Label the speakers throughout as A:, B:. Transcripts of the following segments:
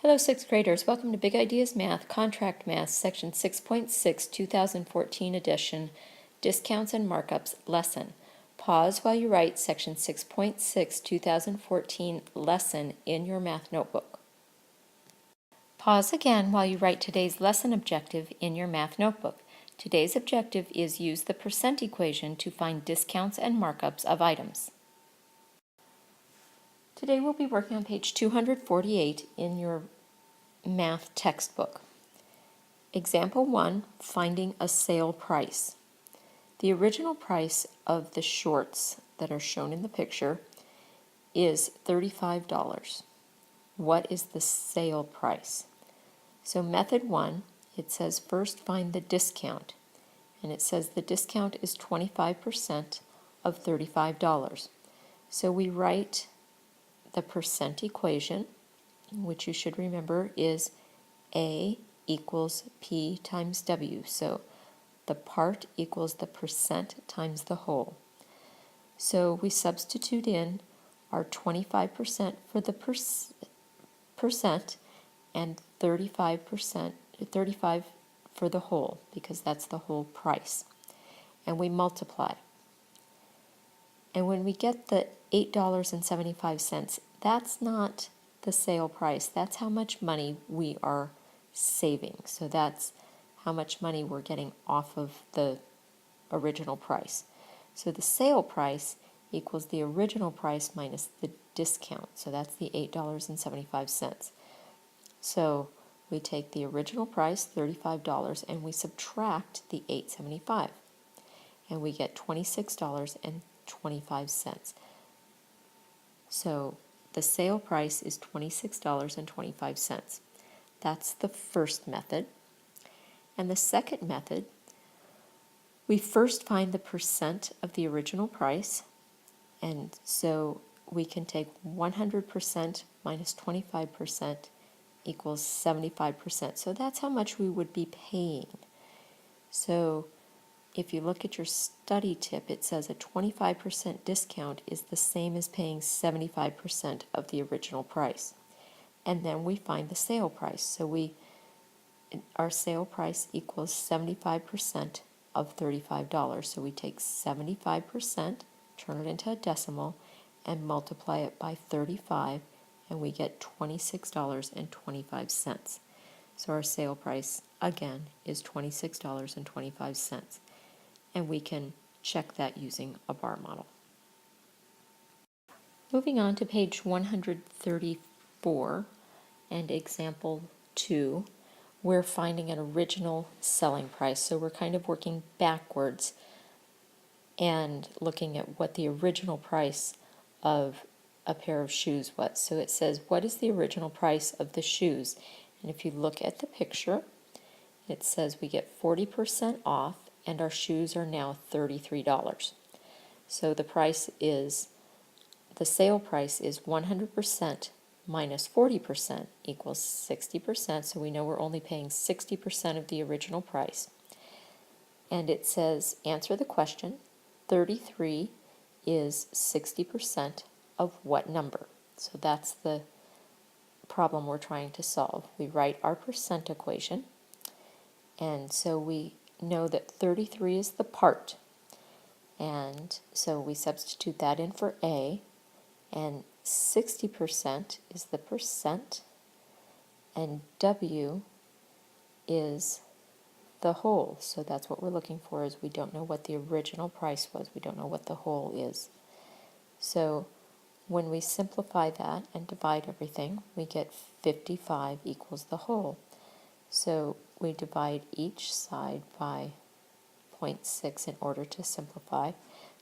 A: Hello, 6th graders. Welcome to Big Ideas Math, Contract Math, Section 6.6, 2014 edition, Discounts and Markups lesson. Pause while you write Section 6.6, 2014 lesson in your math notebook. Pause again while you write today's lesson objective in your math notebook. Today's objective is use the percent equation to find discounts and markups of items. Today we'll be working on page 248 in your math textbook. Example 1, finding a sale price. The original price of the shorts that are shown in the picture is $35. What is the sale price? So method 1, it says first find the discount, and it says the discount is 25% of $35. So we write the percent equation, which you should remember is A equals P times W. So the part equals the percent times the whole. So we substitute in our 25% for the percent and 35 for the whole, because that's the whole price. And we multiply. And when we get the $8.75, that's not the sale price. That's how much money we are saving. So that's how much money we're getting off of the original price. So the sale price equals the original price minus the discount. So that's the $8.75. So we take the original price, $35, and we subtract the $8.75. And we get $26.25. So the sale price is $26.25. That's the first method. And the second method, we first find the percent of the original price. And so we can take 100% minus 25% equals 75%. So that's how much we would be paying. So if you look at your study tip, it says a 25% discount is the same as paying 75% of the original price. And then we find the sale price. So our sale price equals 75% of $35. So we take 75%, turn it into a decimal, and multiply it by 35, and we get $26.25. So our sale price, again, is $26.25. And we can check that using a bar model. Moving on to page 134 and example 2, we're finding an original selling price. So we're kind of working backwards and looking at what the original price of a pair of shoes was. So it says, what is the original price of the shoes? And if you look at the picture, it says we get 40% off, and our shoes are now $33. So the sale price is 100% minus 40% equals 60%. So we know we're only paying 60% of the original price. And it says, answer the question, 33 is 60% of what number? So that's the problem we're trying to solve. We write our percent equation, and so we know that 33 is the part, and so we substitute that in for A, and 60% is the percent, and W is the whole. So that's what we're looking for, is we don't know what the original price was. We don't know what the whole is. So when we simplify that and divide everything, we get 55 equals the whole. So we divide each side by 0.6 in order to simplify.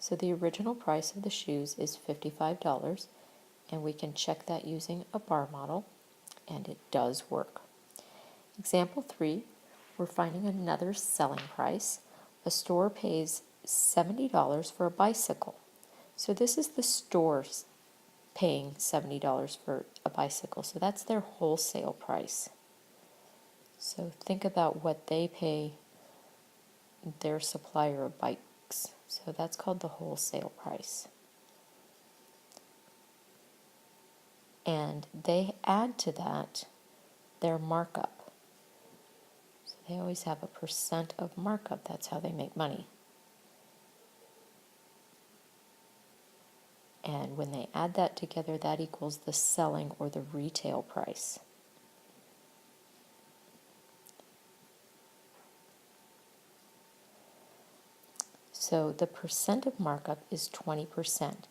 A: So the original price of the shoes is $55, and we can check that using a bar model, and it does work. Example 3, we're finding another selling price. A store pays $70 for a bicycle. So this is the store's paying $70 for a bicycle. So that's their wholesale price. So think about what they pay their supplier of bikes. So that's called the wholesale price. And they add to that their markup. So they always have a percent of markup. That's how they make money. And when they add that together, that equals the selling or the retail price. So the percent of markup is 20%.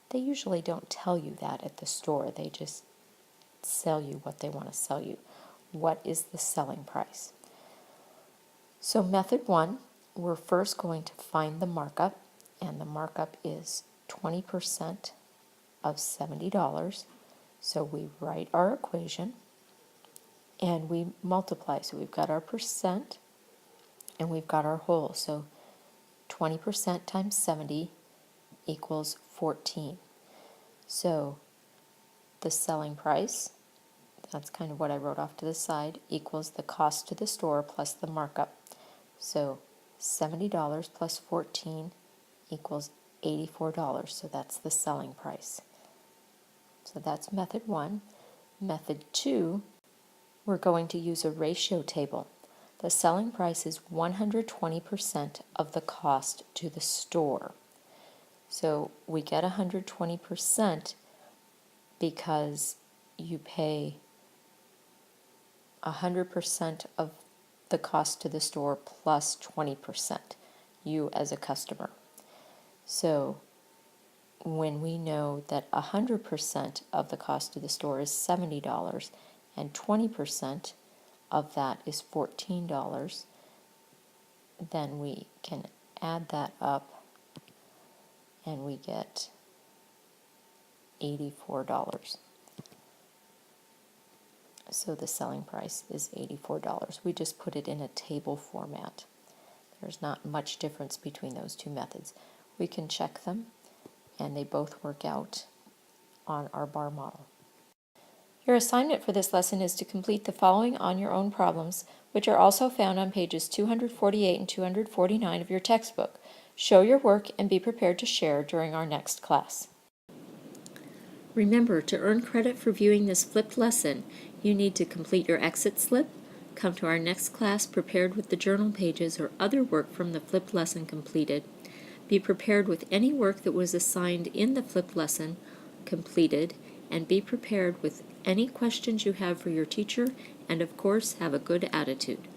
A: They usually don't tell you that at the store. They just sell you what they want to sell you. What is the selling price? So method 1, we're first going to find the markup, and the markup is 20% of $70. So we write our equation and we multiply. So we've got our percent and we've got our whole. So 20% times 70 equals 14. So the selling price, that's kind of what I wrote off to the side, equals the cost to the store plus the markup. So $70 plus 14 equals $84. So that's the selling price. So that's method 1. Method 2, we're going to use a ratio table. The selling price is 120% of the cost to the store. So we get 120% because you pay 100% of the cost to the store plus 20%, you as a customer. So when we know that 100% of the cost to the store is $70 and 20% of that is $14, then we can add that up and we get $84. So the selling price is $84. We just put it in a table format. There's not much difference between those two methods. We can check them, and they both work out on our bar model. Your assignment for this lesson is to complete the following on your own problems, which are also found on pages 248 and 249 of your textbook. Show your work and be prepared to share during our next class. Remember, to earn credit for viewing this flipped lesson, you need to complete your exit slip, come to our next class prepared with the journal pages or other work from the flipped lesson completed, be prepared with any work that was assigned in the flipped lesson completed, and be prepared with any questions you have for your teacher, and of course, have a good attitude.